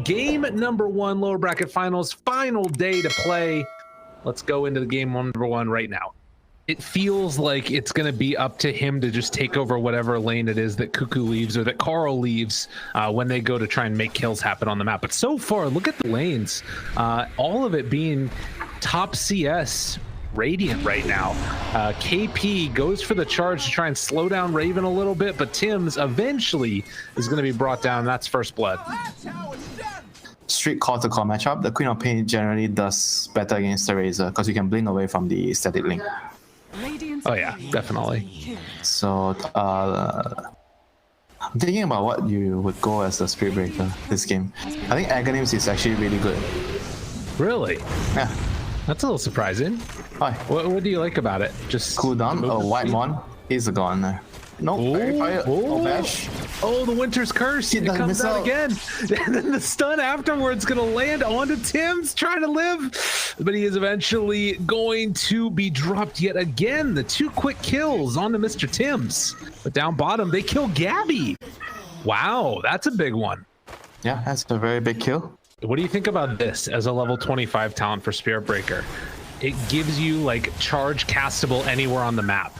game number 1, lower bracket finals, final day to play. Let's go into the game number 1 right now. It feels like it's going to be up to him to just take over whatever lane it is that Cuckoo leaves or that Carl leaves when they go to try and make kills happen on the map. But so far, look at the lanes. All of it being top CS Radiant right now. KP goes for the charge to try and slow down Raven a little bit, but Tim's eventually is going to be brought down. That's first blood. Strict call-to-call matchup. The Queen of Pain generally does better against the Razor because you can blink away from the static link. Oh yeah, definitely. So I'm thinking about what you would go as the Spirit Breaker this game. I think Aghanims is actually really good. Really? Yeah. That's a little surprising. Why? What do you like about it? Just cooldown. Oh, White Mon. He's gone there. No, bash. Oh, the Winter's Curse. It comes out again. And then the stun afterwards going to land onto Tim's, trying to live. But he is eventually going to be dropped yet again. The 2 quick kills onto Mr. Tim's. But down bottom, they kill Gabby. Wow, that's a big one. Yeah, that's a very big kill. What do you think about this as a level 25 talent for Spirit Breaker? It gives you like charge castable anywhere on the map.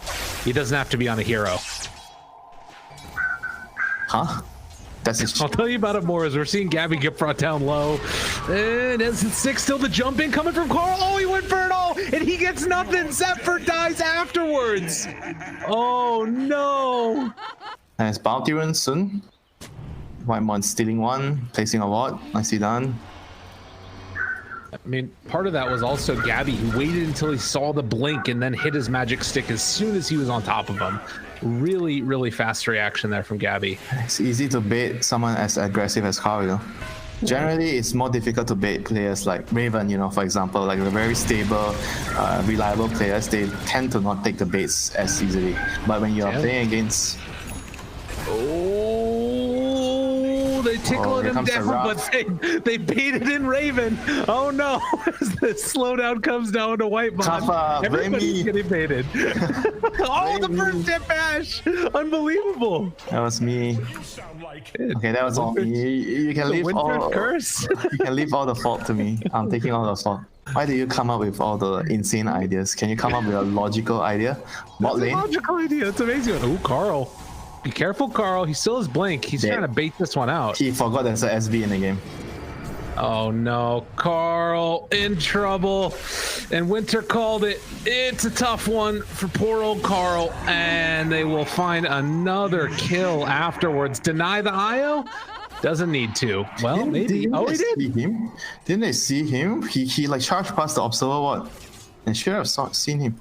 He doesn't have to be on a hero. Huh? I'll tell you about it more as we're seeing Gabby get brought down low. And as it's 6 still the jump in coming from Carl. Oh, he went for it all and he gets nothing. Zephyr dies afterwards. Oh no. And it's Bounty run soon. White Mon stealing one, placing a ward. Nicely done. I mean, part of that was also Gabby, who waited until he saw the blink and then hit his magic stick as soon as he was on top of him. Really, really fast reaction there from Gabby. It's easy to bait someone as aggressive as Carl, you know. Generally, it's more difficult to bait players like Raven, you know, for example, like the very stable, reliable players, they tend to not take the baits as easily. But when you are playing against... They tickled him down, but they baited in Raven. Oh no, as the slowdown comes down to White Mon. Everybody's getting baited. Oh, the first hit bash. Unbelievable. That was me. Okay, that was all me. You can leave all curse. You can leave all the fault to me. I'm taking all the fault. Why do you come up with all the insane ideas? Can you come up with a logical idea? That's a logical idea. It's amazing. Oh, Carl. Be careful, Carl. He still has blink. He's trying to bait this one out. He forgot there's an SB in the game. Oh no, Carl in trouble. And Winter called it. It's a tough one for poor old Carl. And they will find another kill afterwards. Deny the IO? Doesn't need to. Well, maybe. Oh, he did. Didn't they see him? He like charged past the observer ward. And should have seen him.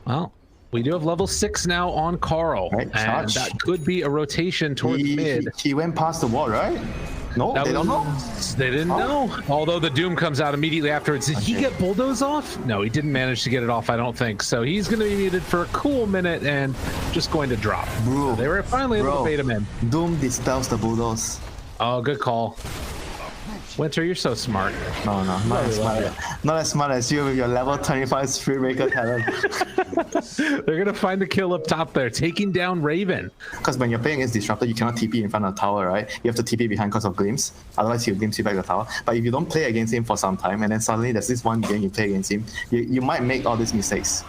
Well. We do have level 6 now on Carl, and that could be a rotation towards mid. He went past the wall, right? No, they don't know. They didn't know. Although the Doom comes out immediately afterwards. Did he get Bulldoze off? No, he didn't manage to get it off, I don't think. So he's going to be muted for a cool minute and just going to drop. Bro, so they were finally able to bait him in. Doom dispels the Bulldoze. Oh, good call. Winter, you're so smart. No, not as smart. Not as smart as you with your level 25 Spirit Breaker talent. They're gonna find the kill up top there, taking down Raven. Because when you're playing against Disruptor, you cannot TP in front of the tower, right? You have to TP behind because of Glimpse. Otherwise, he'll glimpse you back the tower. But if you don't play against him for some time, and then suddenly there's this one game you play against him, you might make all these mistakes.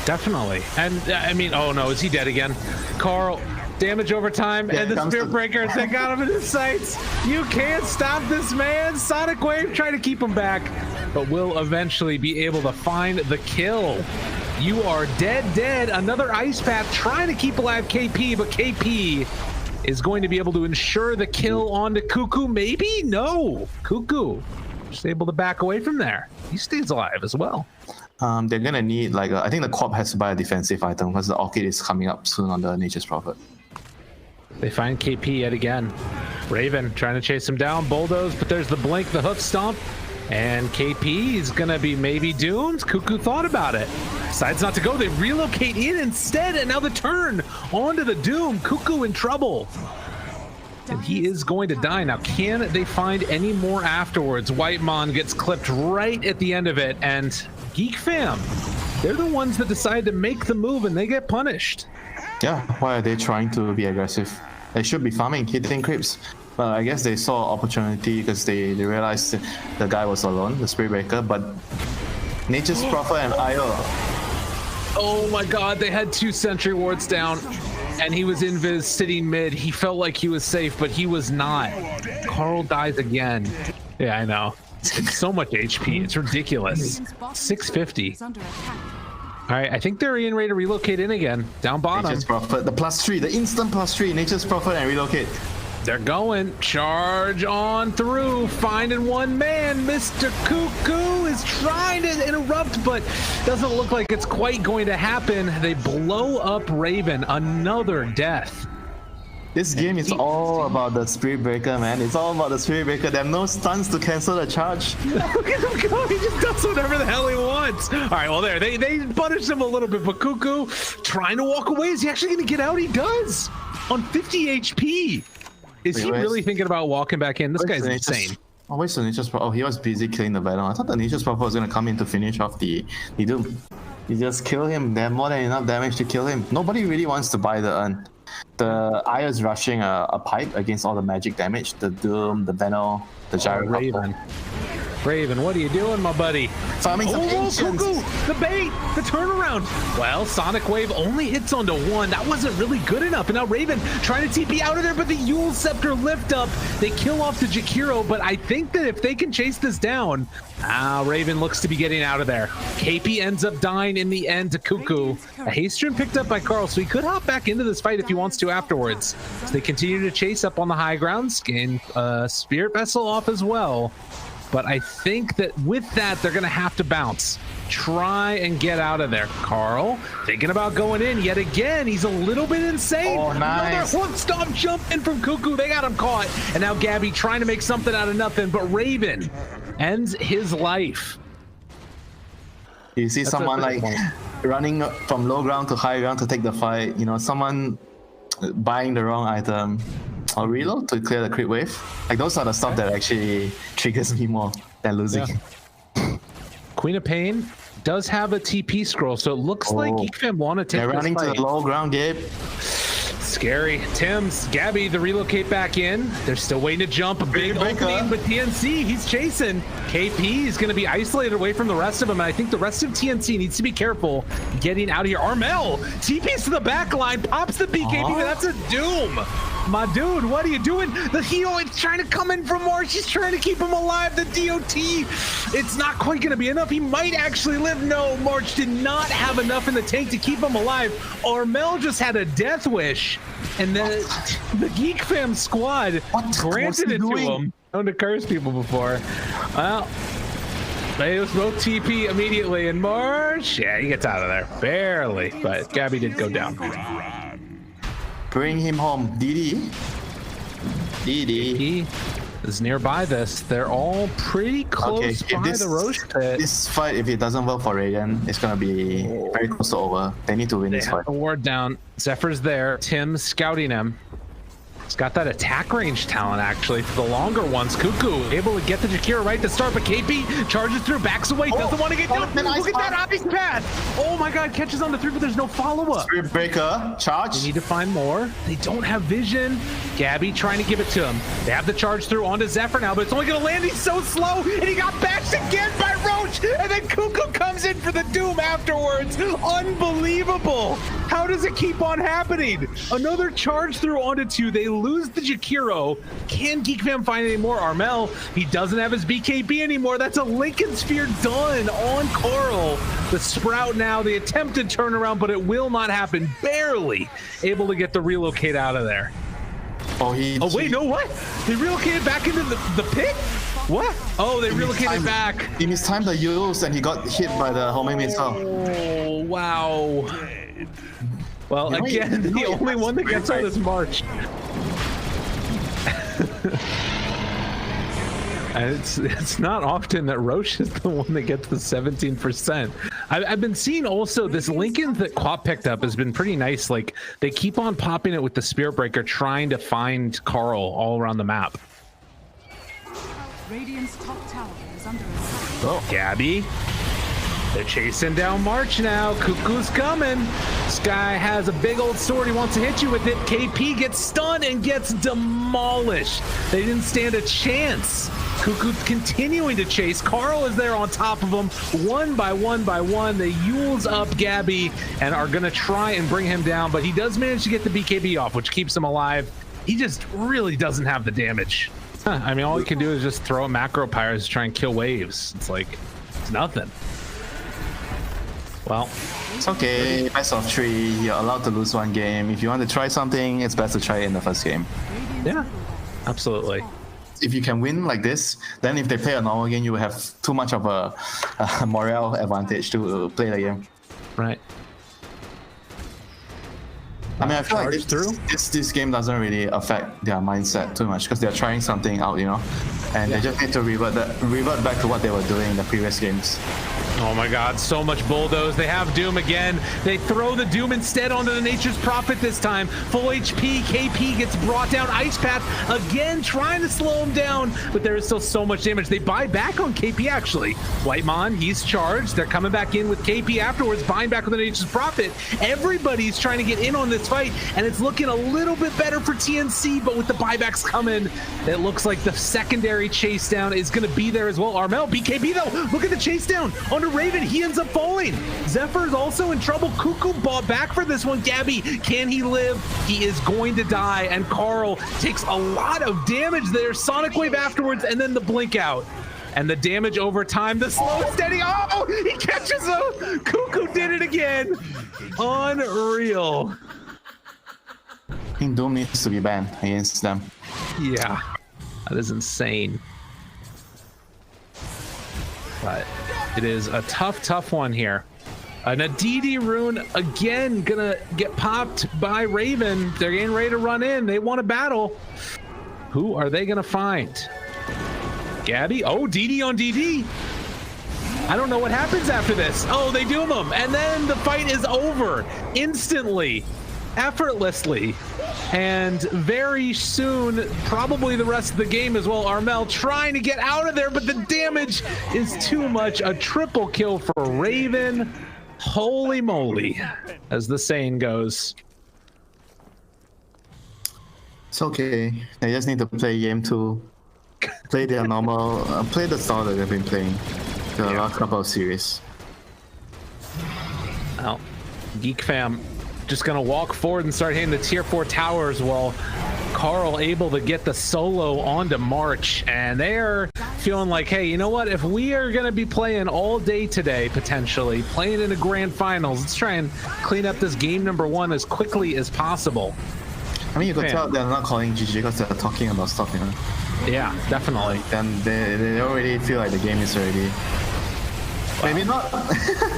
Definitely. And I mean, oh no, is he dead again? Carl. Damage over time, and the Spirit Breakers, they got him in his sights. You can't stop this man. Sonic Wave trying to keep him back, but will eventually be able to find the kill. You are dead. Another Ice Path trying to keep alive KP, but KP is going to be able to ensure the kill onto Cuckoo. Maybe? No. Cuckoo just able to back away from there. He stays alive as well. They're gonna need like I think the Corp has to buy a defensive item because the Orchid is coming up soon on the Nature's Prophet. They find KP yet again. Raven trying to chase him down. Bulldoze, but there's the blink, the hoof stomp. And KP is going to be maybe doomed. Cuckoo thought about it. Decides not to go. They relocate in instead. And now the turn onto the Doom. Cuckoo in trouble. And he is going to die. Now, can they find any more afterwards? White Mon gets clipped right at the end of it. And Geekfam, they're the ones that decide to make the move and they get punished. Yeah, why are they trying to be aggressive? They should be farming, hitting creeps. Well, I guess they saw opportunity because they realized the guy was alone, the Spirit Breaker, but Nature's Prophet and Io. Oh my god, they had 2 sentry wards down, and he was invis sitting mid. He felt like he was safe, but he was not. Carl dies again. Yeah, I know. It's so much HP. It's ridiculous. 650. All right, I think they're in ready to relocate in again. Down bottom. Nature's Prophet, the +3, the instant +3. Nature's Prophet and relocate. They're going. Charge on through. Finding one man. Mr. Cuckoo is trying to interrupt, but doesn't look like it's quite going to happen. They blow up Raven. Another death. This game is all about the Spirit Breaker, man. It's all about the Spirit Breaker. There are no stuns to cancel the charge. Look at him go. He just does whatever the hell he wants. All right, well, there. They punish him a little bit, but Cuckoo trying to walk away. Is he actually going to get out? He does. On 50 HP. Is he really thinking about walking back in? This guy's insane. Oh, wait, so Nature's Prophet. Oh, he was busy killing the Venom. I thought the Nature's Prophet was going to come in to finish off the Doom. You just kill him. They have more than enough damage to kill him. Nobody really wants to buy the urn. The Aya is rushing a pipe against all the magic damage. The Doom, the Venom, the Gyro. Raven, what are you doing, my buddy? Farming some Cuckoo, the bait, the turnaround. Well, Sonic Wave only hits onto 1. That wasn't really good enough. And now Raven trying to TP out of there, but the Yule Scepter lift up. They kill off the Jakiro, but I think that if they can chase this down, Raven looks to be getting out of there. KP ends up dying in the end to Cuckoo. A haste stream picked up by Carl, so he could hop back into this fight if he wants to afterwards. So they continue to chase up on the high ground, gain Spirit Vessel off as well. But I think that with that, they're going to have to bounce. Try and get out of there. Carl thinking about going in yet again. He's a little bit insane. Oh, nice. Another hook stomp jump in from Cuckoo. They got him caught. And now Gabby trying to make something out of nothing. But Raven ends his life. You see someone like running from low ground to high ground to take the fight. You know, someone buying the wrong item. Or reload to clear the crit wave. Like those are the stuff that actually triggers me more than losing. Yeah. Queen of Pain does have a TP scroll, so it looks like Geekfam want to take They're running to the low ground, Gabe. Scary. Tim's, Gabby, the relocate back in. They're still waiting to jump. A big opening, but TNC, he's chasing. KP is going to be isolated away from the rest of them, and I think the rest of TNC needs to be careful getting out of here. Armel, TP's to the back line, pops the BKB, but that's a Doom. My dude, what are you doing? The Hero is trying to come in from March. He's trying to keep him alive. The DOT, it's not quite going to be enough. He might actually live. No, March did not have enough in the tank to keep him alive. Armel just had a death wish. And the Geek Fam squad granted it to him. Known to curse people before. Well, they was both TP immediately. And March, yeah, he gets out of there. Barely. But Gabby did go down. Bring him home, DD. He is nearby this. They're all pretty close by the Roche pit. This fight, if it doesn't work for Radiant, it's going to be very close to over. They need to win this fight. The ward down. Zephyr's there. Tim's scouting him. He's got that attack range talent, actually, for the longer ones. Cuckoo able to get the Jakira right to start, but KP charges through, backs away, doesn't want to get down. Look at that ice path. Oh my god, catches on the 3, but there's no follow-up. Spirit Breaker, charge. They need to find more. They don't have vision. Gabby trying to give it to him. They have the charge through onto Zephyr now, but it's only going to land. He's so slow, and he got bashed again by Roach, and then Cuckoo comes in for the Doom afterwards. Unbelievable. How does it keep on happening? Another charge through onto 2. They lose the Jakiro. Can Geekfam find any more? Armel, he doesn't have his BKB anymore. That's a Lincoln Sphere done on Carl. The Sprout now, the attempted turnaround, but it will not happen. Barely able to get the relocate out of there. Oh, wait, no, what? They relocated back into the pit? What? Oh, they relocated back. He mistimed the use and he got hit by the homing missile. Oh, wow. Well, again, the only one that gets out is March. And it's not often that Roche is the one that gets the 17%. I've been seeing also this Lincoln that Quap picked up has been pretty nice. Like they keep on popping it with the Spirit Breaker, trying to find Carl all around the map. Radiant's top tower is under attack. Oh, Gabby. They're chasing down March now. Cuckoo's coming. This guy has a big old sword. He wants to hit you with it. KP gets stunned and gets demolished. They didn't stand a chance. Cuckoo continuing to chase. Carl is there on top of him. One by one by one. They Yules up Gabby and are going to try and bring him down, but he does manage to get the BKB off, which keeps him alive. He just really doesn't have the damage. I mean, all he can do is just throw macro pyres to try and kill waves. It's like, it's nothing. Well, it's okay. Best of 3. You're allowed to lose one game. If you want to try something, it's best to try it in the first game. Yeah, absolutely. If you can win like this, then if they play a normal game, you will have too much of a morale advantage to play the game. Right. I mean, I feel like this game doesn't really affect their mindset too much because they're trying something out, you know, and they just need to revert back to what they were doing in the previous games. Oh my god, so much bulldoze. They have Doom again. They throw the Doom instead onto the Nature's Prophet this time. Full HP, KP gets brought down. Ice Path again trying to slow him down, but there is still so much damage. They buy back on KP actually. Whitemon, he's charged. They're coming back in with KP afterwards, buying back with the Nature's Prophet. Everybody's trying to get in on this fight, and it's looking a little bit better for TNC, but with the buybacks coming, it looks like the secondary chase down is going to be there as well. Armel, BKB though, look at the chase down onto Raven. He ends up falling. Zephyr is also in trouble. Cuckoo bought back for this one. Gabby, can he live? He is going to die, and Carl takes a lot of damage there. Sonic Wave afterwards, and then the blink out. And the damage over time, the slow steady. Oh, he catches him. Cuckoo did it again. Unreal. I think Doom needs to be banned against them. Yeah, that is insane. But it is a tough one here. An Aditi rune again gonna get popped by Raven. They're getting ready to run in. They want a battle. Who are they gonna find? Gabby? Oh, DD on DD. I don't know what happens after this. Oh, they doom him. And then the fight is over instantly, effortlessly. And very soon, probably the rest of the game as well. Armel trying to get out of there, but the damage is too much. A triple kill for Raven. Holy moly, as the saying goes. It's okay. They just need to play game 2. Play their normal, play the style that they've been playing the last couple of series. Well, Geekfam just gonna walk forward and start hitting the tier 4 towers while Carl able to get the solo onto March, and they're feeling like, hey, you know what, if we are gonna be playing all day today, potentially playing in the grand finals, let's try and clean up this game number 1 as quickly as possible. I mean, you could tell they're not calling GG because they're talking about stuff, you know. Yeah, definitely. Then they already feel like the game is ready. Wow. Maybe not.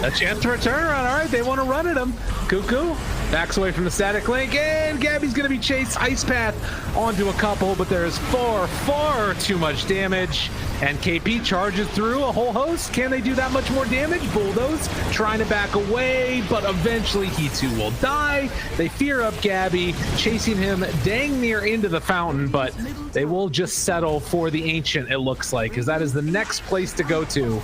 A chance for a turnaround. All right, they want to run at him. Cuckoo backs away from the static link, and Gabby's going to be chased. Ice Path onto a couple, but there's far too much damage. And KP charges through a whole host. Can they do that much more damage? Bulldoze trying to back away, but eventually he too will die. They fear up Gabby, chasing him dang near into the fountain, but they will just settle for the Ancient, it looks like, because that is the next place to go to.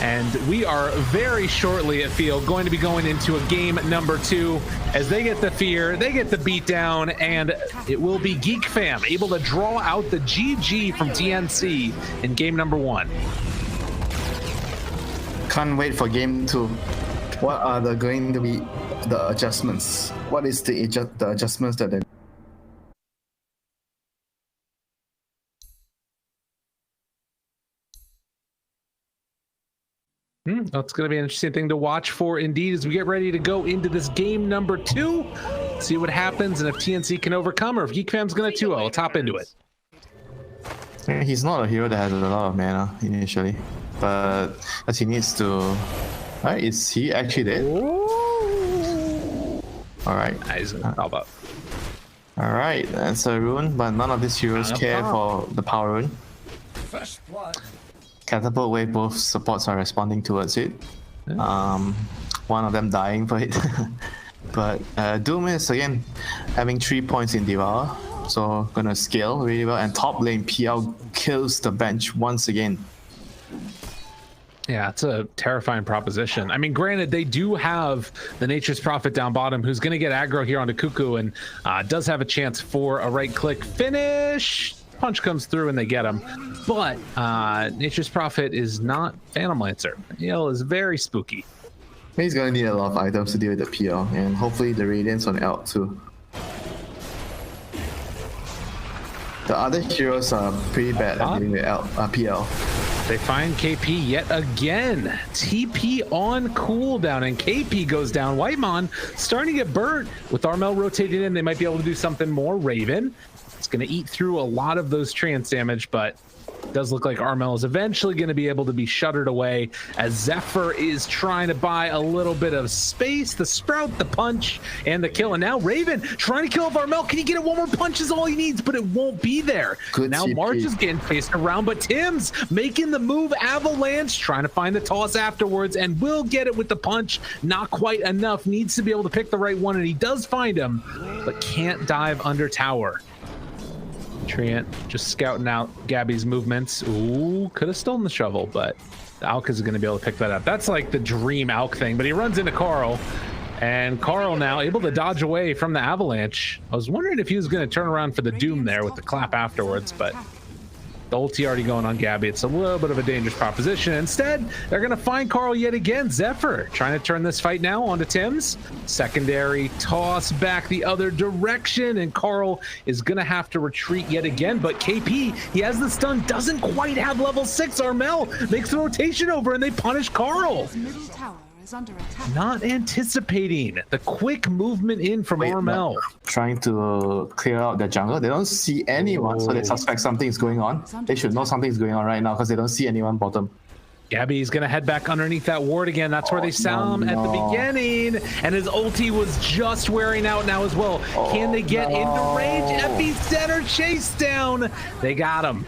And we are very shortly, it feels, going to be going into a game number 2 as they get the fear, they get the beatdown, and it will be Geekfam able to draw out the GG from TNC in game number 1. Can't wait for game 2. What are going to be the adjustments? What is the adjustments that they... That's going to be an interesting thing to watch for indeed as we get ready to go into this game number 2. See what happens and if TNC can overcome or if Geekfam's going to 2-0. Let's hop into it. He's not a hero that has a lot of mana initially, but as he needs to... Right, is he actually dead? Alright. Nice. How about? Alright, that's a rune, but none of these heroes care for the power rune. First blood. Catapult Wave, both supports are responding towards it. One of them dying for it. But Doom is again having 3 points in Devour, so gonna scale really well. And top lane PL kills the bench once again. Yeah, it's a terrifying proposition. I mean, granted, they do have the Nature's Prophet down bottom, who's going to get aggro here onto Cuckoo, and does have a chance for a right-click finish. Punch comes through, and they get him. But Nature's Prophet is not Phantom Lancer. Yell is very spooky. He's going to need a lot of items to deal with the PL, and hopefully the Radiance on Elk too. The other heroes are pretty bad at dealing with PL. They find KP yet again. TP on cooldown, and KP goes down. Whitemon starting to get burnt. With Armel rotated in, they might be able to do something more. Raven, it's going to eat through a lot of those trance damage, but it does look like Armel is eventually going to be able to be shuttered away as Zephyr is trying to buy a little bit of space. The Sprout, the punch, and the kill. And now Raven trying to kill off Armel. Can he get it? One more punch is all he needs, but it won't be there. Good now CP. March is getting faced around, but Tim's making the move. Avalanche trying to find the toss afterwards and will get it with the punch. Not quite enough. Needs to be able to pick the right one, and he does find him, but can't dive under tower. Treant just scouting out Gabby's movements. Ooh, could have stolen the shovel, but the Alk is going to be able to pick that up. That's like the dream Alk thing, but he runs into Carl, and Carl now able to dodge away from the Avalanche. I was wondering if he was going to turn around for the Doom there with the clap afterwards, but the ulti already going on Gabby. It's a little bit of a dangerous proposition. Instead, they're going to find Carl yet again. Zephyr trying to turn this fight now onto Tim's. Secondary toss back the other direction, and Carl is going to have to retreat yet again. But KP, he has the stun, doesn't quite have level 6. Armel makes the rotation over, and they punish Carl. Middle tower is under attack. Not anticipating the quick movement in from Armel. Trying to clear out the jungle. They don't see anyone, so they suspect something's going on. They should know something's going on right now because they don't see anyone bottom. Gabby's going to head back underneath that ward again. That's where they saw him at the beginning. And his ulti was just wearing out now as well. Can they get into range? Epicenter chase down. They got him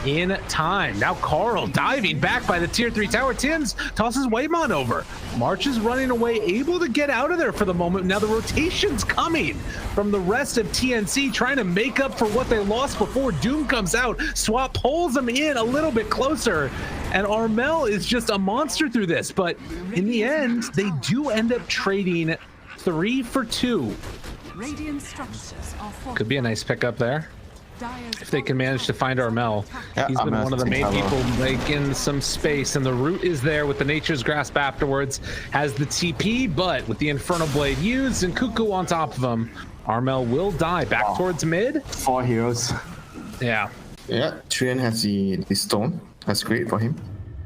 in time. Now Carl diving back by the tier 3 tower. Tim's tosses Waymon over. March is running away, able to get out of there for the moment. Now the rotation's coming from the rest of TNC, trying to make up for what they lost before Doom comes out. Swap pulls them in a little bit closer, and Armel is just a monster through this. But in the end, they do end up trading 3 for 2. Radiant structures are Could be a nice pickup there if they can manage to find Armel. Yeah, he's been Armel's one of the main taking people making some space, and the root is there with the Nature's Grasp afterwards. Has the TP, but with the Infernal Blade used and Cuckoo on top of him, Armel will die back towards mid. 4 heroes. Yeah. Yeah, Treant has the stone. That's great for him.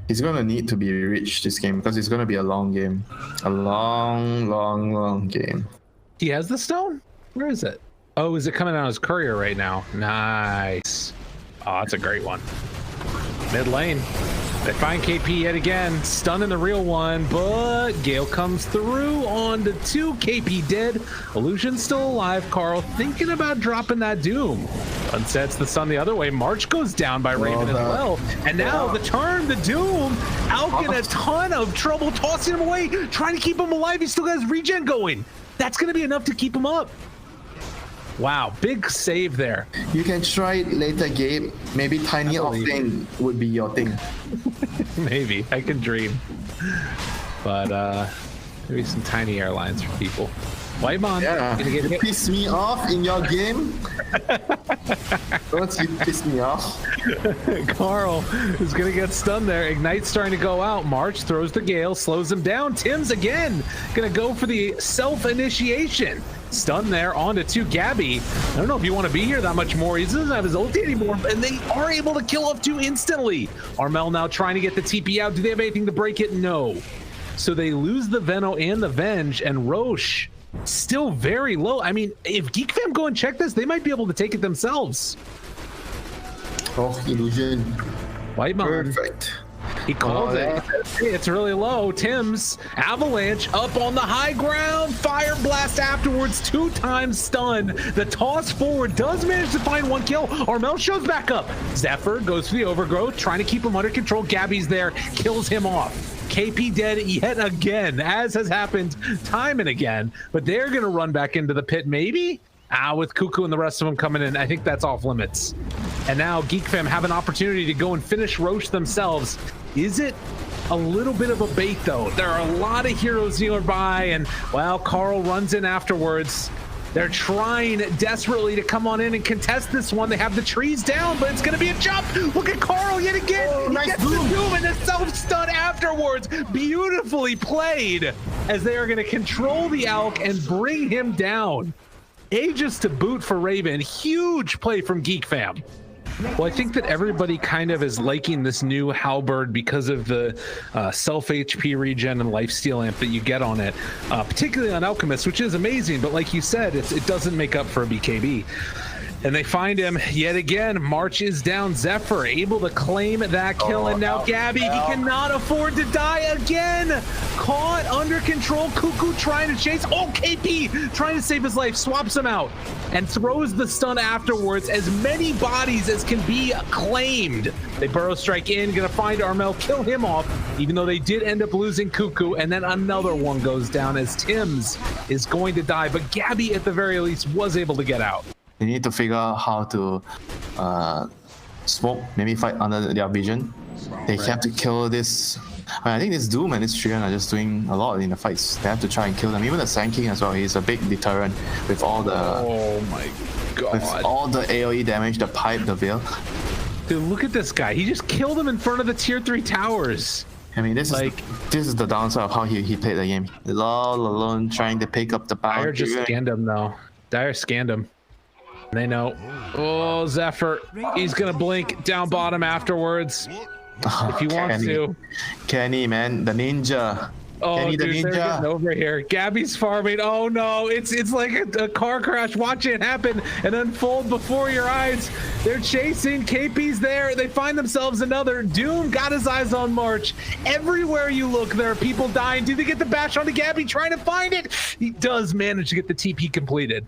He's going to need to be rich this game because it's going to be a long game. A long game. He has the stone? Where is it? Oh, is it coming out as courier right now? Nice. Oh, that's a great one. Mid lane. They find KP yet again. Stun in the real one, but Gale comes through on the 2. KP dead. Illusion still alive. Carl thinking about dropping that Doom. Unsets the stun the other way. March goes down by Raven as well. And now the turn, the Doom. Alk in a ton of trouble, tossing him away, trying to keep him alive. He still has regen going. That's going to be enough to keep him up. Wow, big save there. You can try it later, Gabe. Maybe Tiny Offlane would be your thing. Maybe. I can dream. But maybe some tiny airlines for people. Whitemon. Yeah, you piss me off in your game. Don't you piss me off. Carl is going to get stunned there. Ignite's starting to go out. March throws the Gale, slows him down. Tim's again going to go for the self-initiation. Stun there onto 2. Gabby. I don't know if you want to be here that much more. He doesn't have his ulti anymore, and they are able to kill off 2 instantly. Armel now trying to get the TP out. Do they have anything to break it? No. So they lose the Veno and the Venge, and Roche still very low. I mean, if Geekfam go and check this, they might be able to take it themselves. Oh, Illusion. Whitemon. Perfect. He called it. It's really low. Tim's Avalanche up on the high ground. Fire blast afterwards. 2 times stun. The toss forward does manage to find 1 kill. Armel shows back up. Zephyr goes for the overgrowth, trying to keep him under control. Gabby's there, kills him off. KP dead yet again, as has happened time and again. But they're going to run back into the pit, maybe? With Cuckoo and the rest of them coming in. I think that's off limits. And now Geekfam have an opportunity to go and finish Roche themselves. Is it a little bit of a bait, though? There are a lot of heroes nearby, and, well, Carl runs in afterwards. They're trying desperately to come on in and contest this one. They have the trees down, but it's going to be a jump. Look at Carl yet again. He gets the Doom and the self-stun afterwards. Beautifully played, as they are going to control the Alk and bring him down. Aegis to boot for Raven. Huge play from Geekfam. Well, I think that everybody kind of is liking this new halberd because of the self HP regen and lifesteal amp that you get on it, particularly on Alchemist, which is amazing. But like you said, it doesn't make up for a BKB. And they find him yet again. March is down. Zephyr able to claim that kill. And now Gabby, he cannot afford to die again. Caught under control. Cuckoo trying to chase. Oh, KP trying to save his life. Swaps him out and throws the stun afterwards. As many bodies as can be claimed. They burrow strike in. Gonna find Armel, kill him off, even though they did end up losing Cuckoo. And then another one goes down as Tim's is going to die. But Gabby, at the very least, was able to get out. They need to figure out how to smoke, maybe fight under their vision. They have to kill this. I think this Doom and this Trion are just doing a lot in the fights. They have to try and kill them. Even the Sand King as well. He's a big deterrent with all the. Oh my god! With all the AOE damage, the pipe, the veil. Dude, look at this guy. He just killed him in front of the tier 3 towers. I mean, this is the downside of how he played the game. All alone, trying to pick up the power. Dire just scanned him though. Dire scanned him. They know. Oh, Zephyr. He's going to blink down bottom afterwards. If he wants to. Kenny, man. The ninja. Oh, Kenny, dude, the ninja. They're getting over here. Gabby's farming. Oh, no. It's like a car crash. Watch it happen and unfold before your eyes. They're chasing. KP's there. They find themselves another. Doom got his eyes on March. Everywhere you look, there are people dying. Do they get the bash onto Gabby? Trying to find it. He does manage to get the TP completed.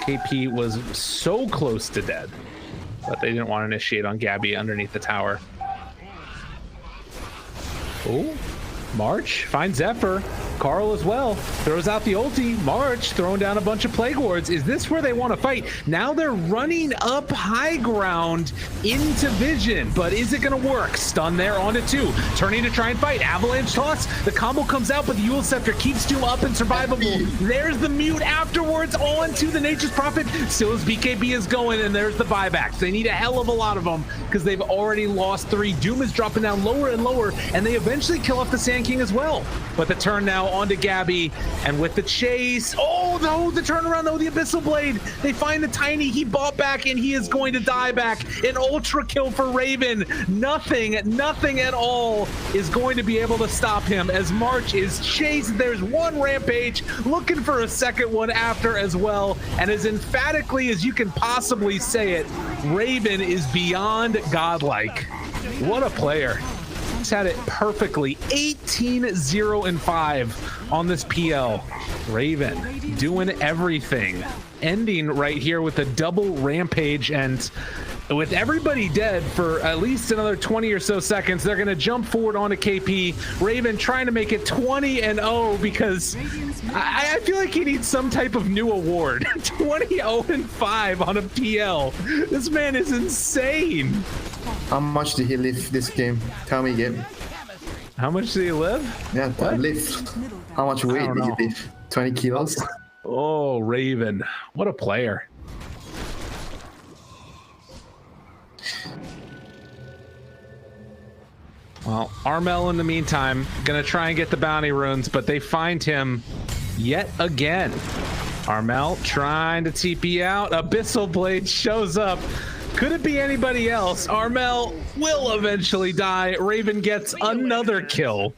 KP was so close to dead, but they didn't want to initiate on Gabby underneath the tower. Oh, March finds Zephyr. Carl as well throws out the ulti. March throwing down a bunch of plague wards. Is this where they want to fight? Now they're running up high ground into vision, but is it going to work? Stun there onto 2, turning to try and fight. Avalanche toss. The combo comes out, but the Eul Scepter keeps Doom up and survivable. There's the mute afterwards onto the Nature's Prophet. Still as BKB is going, and there's the buybacks. They need a hell of a lot of them because they've already lost 3. Doom is dropping down lower and lower, and they eventually kill off the Sand King as well. But the turn now onto Gabby, and with the chase, oh no, the turnaround though, the Abyssal Blade, they find the Tiny, he bought back, and he is going to die back. An ultra kill for Raven. Nothing at all is going to be able to stop him as March is chased. There's one Rampage, looking for a second one after as well, and as emphatically as you can possibly say it, Raven is beyond godlike. What a player. He's had it perfectly. 18-0-5 on this PL. Raven doing everything. Ending right here with a double Rampage, and with everybody dead for at least another 20 or so seconds, they're going to jump forward onto KP. Raven trying to make it 20-0 because I feel like he needs some type of new award. 20-0-5 on a PL. This man is insane. How much did he live this game? Tell me, Gabe. How much did he live? Yeah, live. How much weight did he live? 20 kilos? Oh, Raven. What a player. Well, Armel in the meantime, gonna try and get the bounty runes, but they find him yet again. Armel trying to TP out. Abyssal Blade shows up. Could it be anybody else? Armel will eventually die. Raven gets another kill.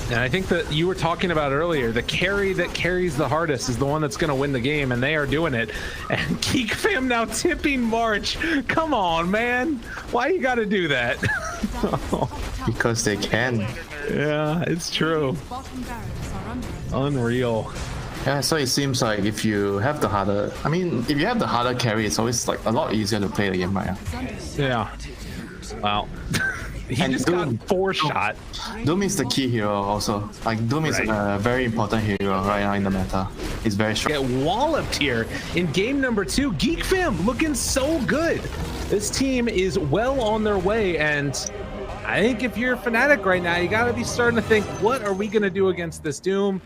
And I think that you were talking about earlier, the carry that carries the hardest is the one that's going to win the game, and they are doing it. And Geekfam now tipping March. Come on, man. Why you got to do that? Because they can. Yeah, it's true. Unreal. Yeah, so it seems like if you have the harder, I mean, if you have the harder carry, it's always like a lot easier to play the game, right? Yeah. Well, He And just Doom- got 4-shot. Doom is the key hero also. Like Doom is Right. a very important hero right now in the meta. He's very strong. Get walloped here in game number 2. Geekfam looking so good. This team is well on their way, and I think if you're FNATIC right now, you got to be starting to think, what are we going to do against this Doom?